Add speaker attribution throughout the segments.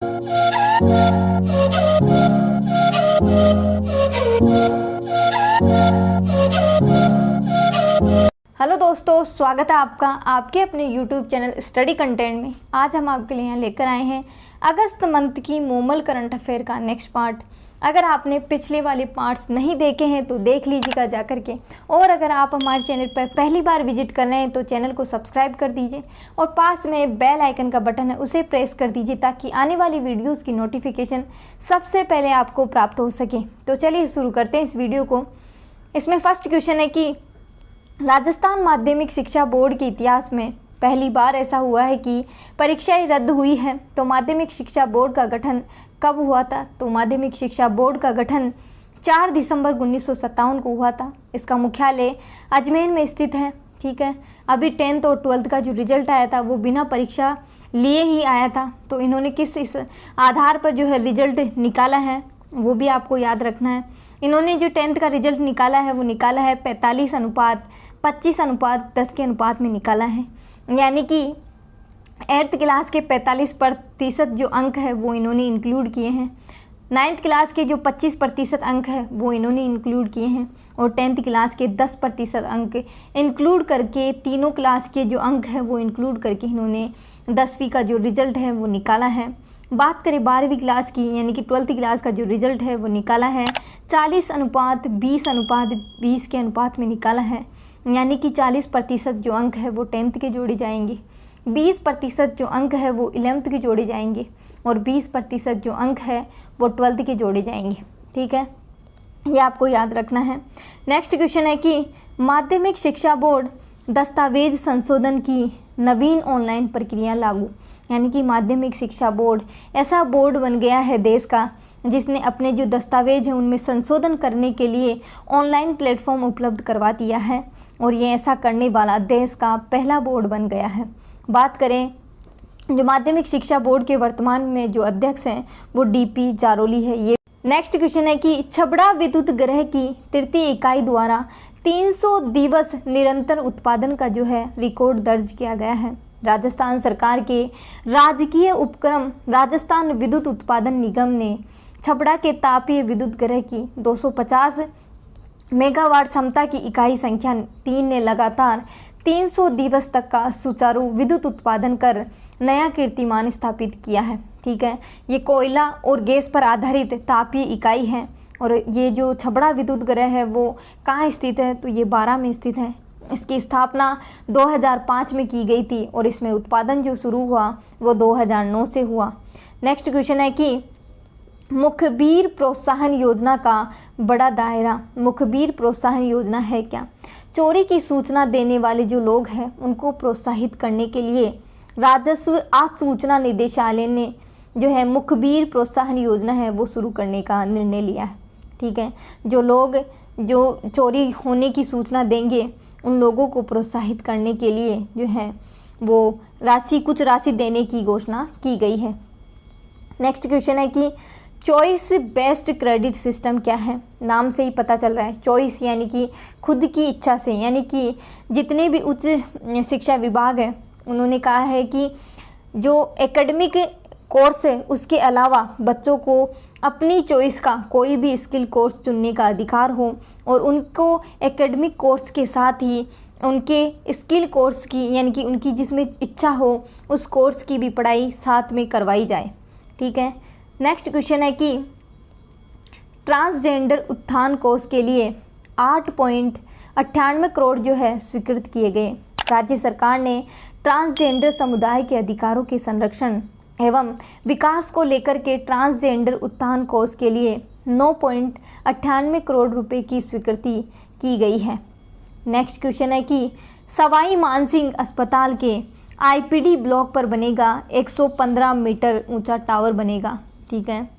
Speaker 1: Hello दोस्तों, स्वागत है आपका आपके अपने YouTube चैनल स्टडी कंटेंट में। आज हम आपके लिए यहाँ लेकर आए हैं अगस्त मंथ की मोमल करंट अफेयर का नेक्स्ट पार्ट। अगर आपने पिछले वाले पार्ट्स नहीं देखे हैं तो देख लीजिएगा जा कर के, और अगर आप हमारे चैनल पर पहली बार विजिट कर रहे हैं तो चैनल को सब्सक्राइब कर दीजिए और पास में बेल आइकन का बटन है उसे प्रेस कर दीजिए ताकि आने वाली वीडियोज़ की नोटिफिकेशन सबसे पहले आपको प्राप्त हो सके। तो चलिए शुरू करते हैं इस वीडियो को। इसमें फर्स्ट क्वेश्चन है कि राजस्थान माध्यमिक शिक्षा बोर्ड के इतिहास में पहली बार ऐसा हुआ है कि परीक्षाएं रद्द हुई है। तो माध्यमिक शिक्षा बोर्ड का गठन कब हुआ था? तो माध्यमिक शिक्षा बोर्ड का गठन 4 दिसंबर 1957 को हुआ था। इसका मुख्यालय अजमेर में स्थित है। ठीक है, अभी 10th और 12th का जो रिजल्ट आया था वो बिना परीक्षा लिए ही आया था। तो इन्होंने किस इस आधार पर जो है रिजल्ट निकाला है वो भी आपको याद रखना है। इन्होंने जो 10th का रिजल्ट निकाला है वो निकाला है 45:25:10 के अनुपात में निकाला है, यानी कि 8th क्लास के 45% जो अंक है वो इन्होंने इंक्लूड किए हैं। 9th क्लास के जो 25% अंक है वो इन्होंने इंक्लूड किए हैं, और 10th क्लास के 10% अंक इंक्लूड करके तीनों क्लास के जो अंक है वो इंक्लूड करके इन्होंने 10वीं का जो रिज़ल्ट है वो निकाला है। बात करें 12वीं क्लास की, यानी कि 12th क्लास का जो रिज़ल्ट है वो निकाला है 40:20:20 के अनुपात में निकाला है, यानी कि 40% जो अंक है वो 10th के जोड़े जाएंगे, 20% जो अंक है वो 11th के जोड़े जाएंगे, और 20% जो अंक है वो 12th के जोड़े जाएंगे। ठीक है, ये आपको याद रखना है। नेक्स्ट क्वेश्चन है कि माध्यमिक शिक्षा बोर्ड दस्तावेज संशोधन की नवीन ऑनलाइन प्रक्रिया लागू, यानी कि माध्यमिक शिक्षा बोर्ड ऐसा बोर्ड बन गया है देश का जिसने अपने जो दस्तावेज हैं उनमें संशोधन करने के लिए ऑनलाइन प्लेटफॉर्म उपलब्ध करवा दिया है, और ये ऐसा करने वाला देश का पहला बोर्ड बन गया है। बात करें जो माध्यमिक शिक्षा बोर्ड के वर्तमान में जो अध्यक्ष हैं वो DP जारोली है। ये नेक्स्ट क्वेश्चन है कि छबड़ा विद्युत गृह की तृतीय इकाई द्वारा 300 दिवस निरंतर उत्पादन का जो है रिकॉर्ड दर्ज किया गया है। राजस्थान सरकार के राजकीय उपक्रम राजस्थान विद्युत उत्पादन निगम ने छबड़ा के तापीय विद्युत गृह की 250 मेगावाट क्षमता की इकाई संख्या 3 ने लगातार 300 दिवस तक का सुचारू विद्युत उत्पादन कर नया कीर्तिमान स्थापित किया है। ठीक है, ये कोयला और गैस पर आधारित तापीय इकाई है, और ये जो छबड़ा विद्युत गृह है वो कहाँ स्थित है? तो ये 12 में स्थित है। इसकी स्थापना 2005 में की गई थी, और इसमें उत्पादन जो शुरू हुआ वो 2009 से हुआ। नेक्स्ट क्वेश्चन है कि मुखबिर प्रोत्साहन योजना का बड़ा दायरा। मुखबिर प्रोत्साहन योजना है क्या? चोरी की सूचना देने वाले जो लोग हैं उनको प्रोत्साहित करने के लिए राजस्व आसूचना निदेशालय ने जो है मुखबिर प्रोत्साहन योजना है वो शुरू करने का निर्णय लिया है। ठीक है, जो लोग जो चोरी होने की सूचना देंगे उन लोगों को प्रोत्साहित करने के लिए जो है वो कुछ राशि देने की घोषणा की गई है। नेक्स्ट क्वेश्चन है कि चॉइस बेस्ड क्रेडिट सिस्टम क्या है? नाम से ही पता चल रहा है, चॉइस यानी कि खुद की इच्छा से, यानी कि जितने भी उच्च शिक्षा विभाग है उन्होंने कहा है कि जो एकेडमिक कोर्स है उसके अलावा बच्चों को अपनी चॉइस का कोई भी स्किल कोर्स चुनने का अधिकार हो, और उनको एकेडमिक कोर्स के साथ ही उनके स्किल कोर्स की, यानी कि उनकी जिसमें इच्छा हो उस कोर्स की भी पढ़ाई साथ में करवाई जाए। ठीक है, नेक्स्ट क्वेश्चन है कि ट्रांसजेंडर उत्थान कोष के लिए 8.98 करोड़ जो है स्वीकृत किए गए। राज्य सरकार ने ट्रांसजेंडर समुदाय के अधिकारों के संरक्षण एवं विकास को लेकर के ट्रांसजेंडर उत्थान कोष के लिए 9.98 करोड़ रुपए की स्वीकृति की गई है। नेक्स्ट क्वेश्चन है कि सवाई मानसिंह अस्पताल के IPD ब्लॉक पर बनेगा 115 मीटर ऊंचा टावर बनेगा। ठीक है,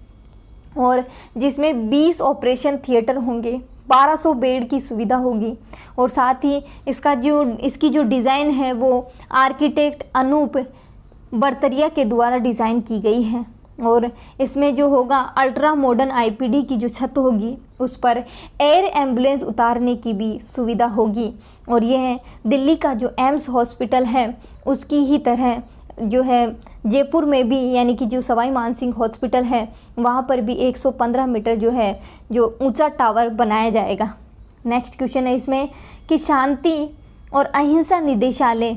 Speaker 1: और जिसमें 20 ऑपरेशन थिएटर होंगे, 1200 बेड की सुविधा होगी, और साथ ही इसकी जो डिज़ाइन है वो आर्किटेक्ट अनूप बर्तरिया के द्वारा डिज़ाइन की गई है। और इसमें जो होगा अल्ट्रा मॉडर्न IPD की जो छत होगी उस पर एयर एम्बुलेंस उतारने की भी सुविधा होगी, और यह दिल्ली का जो एम्स हॉस्पिटल है उसकी ही तरह जो है जयपुर में भी यानी कि जो सवाई मानसिंह हॉस्पिटल है वहाँ पर भी 115 मीटर जो है जो ऊंचा टावर बनाया जाएगा। नेक्स्ट क्वेश्चन है इसमें कि शांति और अहिंसा निदेशालय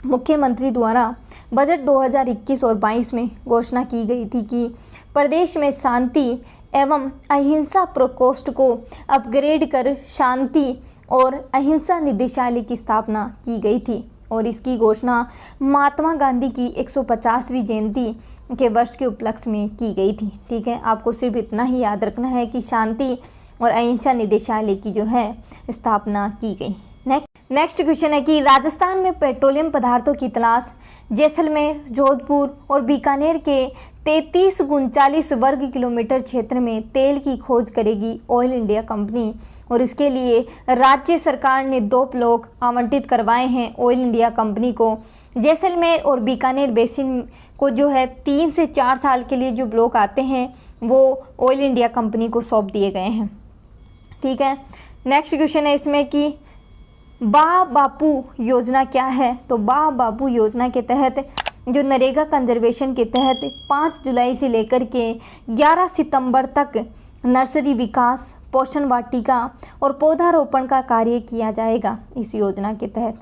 Speaker 1: मुख्यमंत्री द्वारा बजट 2021 और 22 में घोषणा की गई थी कि प्रदेश में शांति एवं अहिंसा प्रकोष्ठ को अपग्रेड कर शांति और अहिंसा निदेशालय की स्थापना की गई थी और इसकी घोषणा महात्मा गांधी की 150वीं जयंती के वर्ष के उपलक्ष्य में की गई थी। ठीक है, आपको सिर्फ इतना ही याद रखना है कि शांति और अहिंसा निदेशालय की जो है स्थापना की गई। नेक्स्ट क्वेश्चन है कि राजस्थान में पेट्रोलियम पदार्थों की तलाश जैसलमेर, जोधपुर और बीकानेर के 33 × 40 वर्ग किलोमीटर क्षेत्र में तेल की खोज करेगी ऑयल इंडिया कंपनी और इसके लिए राज्य सरकार ने 2 ब्लॉक आवंटित करवाए हैं ऑयल इंडिया कंपनी को। जैसलमेर और बीकानेर बेसिन को जो है 3 से 4 साल के लिए जो ब्लॉक आते हैं वो ऑयल इंडिया कंपनी को सौंप दिए गए हैं। ठीक है, नेक्स्ट क्वेश्चन है इसमें कि बा बापू योजना क्या है। तो बा बापू योजना के तहत जो नरेगा कंजर्वेशन के तहत 5 जुलाई से लेकर के 11 सितंबर तक नर्सरी विकास, पोषण वाटिका और पौधारोपण का कार्य किया जाएगा इस योजना के तहत।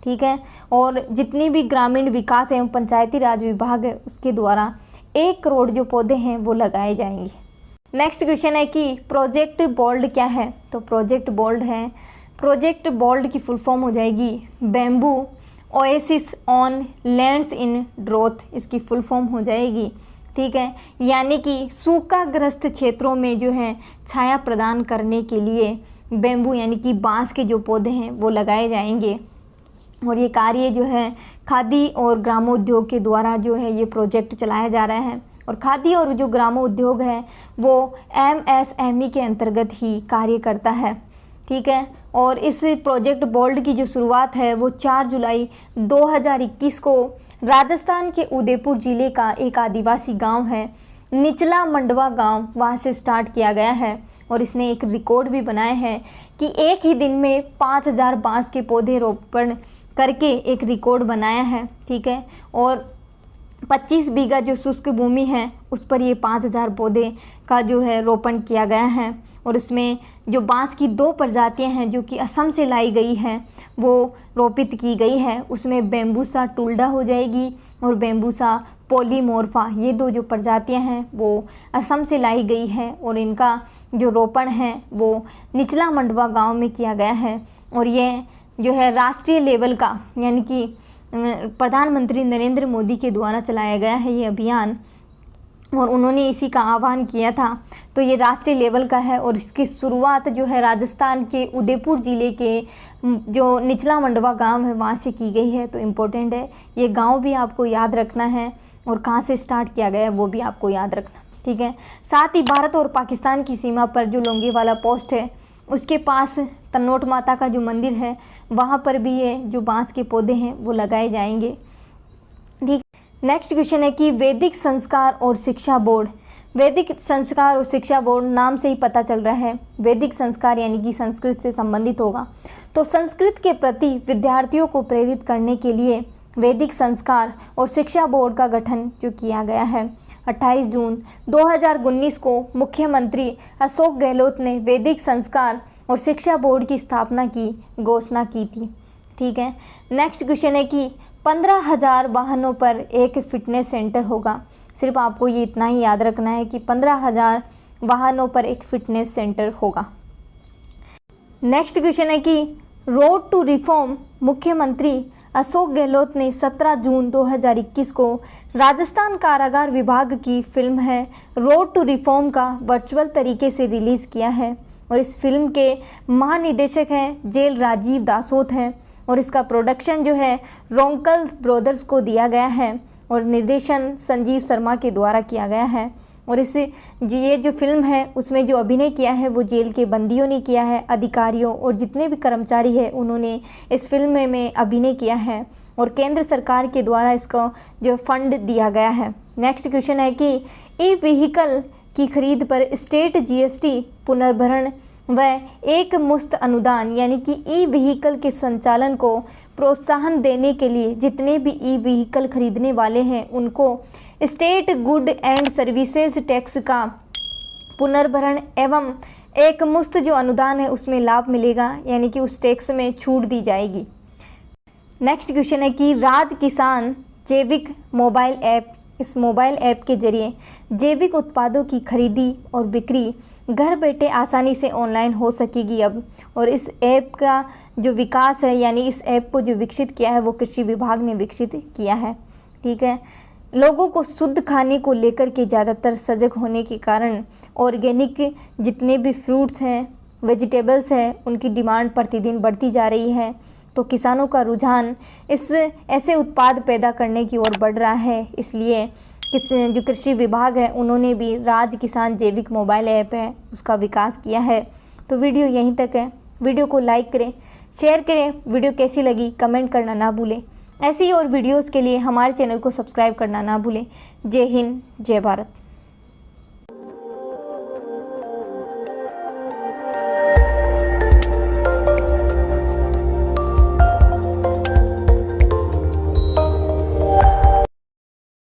Speaker 1: ठीक है, और जितनी भी ग्रामीण विकास एवं पंचायती राज विभाग है उसके द्वारा 1 करोड़ जो पौधे हैं वो लगाए जाएंगे। नेक्स्ट क्वेश्चन है कि प्रोजेक्ट बोल्ड क्या है। तो प्रोजेक्ट बोल्ड की फुल फॉर्म हो जाएगी bamboo oasis on lands in drought, इसकी फुल फॉर्म हो जाएगी। ठीक है, यानी कि सूखाग्रस्त क्षेत्रों में जो है छाया प्रदान करने के लिए बैम्बू यानी कि बांस के जो पौधे हैं वो लगाए जाएंगे और ये कार्य जो है खादी और ग्रामोद्योग के द्वारा जो है ये प्रोजेक्ट चलाया जा रहा है और खादी और जो ग्रामोद्योग है वो MSME के अंतर्गत ही कार्य करता है। ठीक है, और इस प्रोजेक्ट बोल्ड की जो शुरुआत है वो 4 जुलाई 2021 को राजस्थान के उदयपुर जिले का एक आदिवासी गांव है निचला मंडवा गांव, वहां से स्टार्ट किया गया है और इसने एक रिकॉर्ड भी बनाया है कि एक ही दिन में 5000 बांस के पौधे रोपण करके एक रिकॉर्ड बनाया है। ठीक है, और 25 बीघा जो शुष्क भूमि है उस पर ये 5000 पौधे का जो है रोपण किया गया है और इसमें जो बांस की 2 प्रजातियां हैं जो कि असम से लाई गई हैं वो रोपित की गई है। उसमें बैम्बूसा टुल्डा हो जाएगी और बैम्बूसा पॉलीमोर्फा, ये 2 जो प्रजातियां हैं वो असम से लाई गई है और इनका जो रोपण है वो निचला मंडवा गांव में किया गया है और ये जो है राष्ट्रीय लेवल का यानी कि प्रधानमंत्री नरेंद्र मोदी के द्वारा चलाया गया है ये अभियान और उन्होंने इसी का आह्वान किया था। तो ये राष्ट्रीय लेवल का है और इसकी शुरुआत जो है राजस्थान के उदयपुर ज़िले के जो निचला मंडवा गांव है वहाँ से की गई है। तो इम्पोर्टेंट है, ये गांव भी आपको याद रखना है और कहाँ से स्टार्ट किया गया है वो भी आपको याद रखना। ठीक है, साथ ही भारत और पाकिस्तान की सीमा पर जो लोंगेवाला पोस्ट है उसके पास तन्नोट माता का जो मंदिर है वहाँ पर भी ये जो बांस के पौधे हैं वो लगाए जाएंगे। ठीक, नेक्स्ट क्वेश्चन है कि वैदिक संस्कार और शिक्षा बोर्ड। वैदिक संस्कार और शिक्षा बोर्ड नाम से ही पता चल रहा है वैदिक संस्कार यानी कि संस्कृत से संबंधित होगा। तो संस्कृत के प्रति विद्यार्थियों को प्रेरित करने के लिए वैदिक संस्कार और शिक्षा बोर्ड का गठन जो किया गया है 28 जून 2019 को मुख्यमंत्री अशोक गहलोत ने वैदिक संस्कार और शिक्षा बोर्ड की स्थापना की घोषणा की थी। ठीक है, नेक्स्ट क्वेश्चन है कि 15,000 वाहनों पर एक फिटनेस सेंटर होगा। सिर्फ आपको ये इतना ही याद रखना है कि 15,000 वाहनों पर एक फिटनेस सेंटर होगा। नेक्स्ट क्वेश्चन है कि रोड टू रिफॉर्म मुख्यमंत्री अशोक गहलोत ने 17 जून 2021 को राजस्थान कारागार विभाग की फिल्म है रोड टू रिफॉर्म का वर्चुअल तरीके से रिलीज़ किया है और इस फिल्म के महानिदेशक हैं जेल राजीव दासोत हैं और इसका प्रोडक्शन जो है रोंकल ब्रदर्स को दिया गया है और निर्देशन संजीव शर्मा के द्वारा किया गया है। और ये जो फिल्म है उसमें जो अभिनय किया है वो जेल के बंदियों ने किया है, अधिकारियों और जितने भी कर्मचारी हैं उन्होंने इस फिल्म में अभिनय किया है और केंद्र सरकार के द्वारा इसको जो फंड दिया गया है। नेक्स्ट क्वेश्चन है कि ई व्हीकल की खरीद पर स्टेट GST पुनर्भरण वह एक मुश्त अनुदान यानी कि ई व्हीकल के संचालन को प्रोत्साहन देने के लिए जितने भी ई व्हीकल खरीदने वाले हैं उनको state good and services tax का पुनर्भरण एवं एक मुश्त जो अनुदान है उसमें लाभ मिलेगा, यानी कि उस टैक्स में छूट दी जाएगी। नेक्स्ट क्वेश्चन है कि राज किसान जैविक मोबाइल ऐप, इस मोबाइल ऐप के जरिए जैविक उत्पादों की खरीदी और बिक्री घर बैठे आसानी से ऑनलाइन हो सकेगी अब। और इस ऐप का जो विकास है यानी इस ऐप को जो विकसित किया है वो कृषि विभाग ने विकसित किया है। ठीक है, लोगों को शुद्ध खाने को लेकर के ज़्यादातर सजग होने के कारण ऑर्गेनिक जितने भी फ्रूट्स हैं, वेजिटेबल्स हैं, उनकी डिमांड प्रतिदिन बढ़ती जा रही है। तो किसानों का रुझान इस ऐसे उत्पाद पैदा करने की ओर बढ़ रहा है। इसलिए जो कृषि विभाग है उन्होंने भी राज किसान जैविक मोबाइल ऐप है उसका विकास किया है। तो वीडियो यहीं तक है। वीडियो को लाइक करें, शेयर करें। वीडियो कैसी लगी कमेंट करना ना भूलें। ऐसी और वीडियोस के लिए हमारे चैनल को सब्सक्राइब करना ना भूलें। जय हिंद, जय भारत।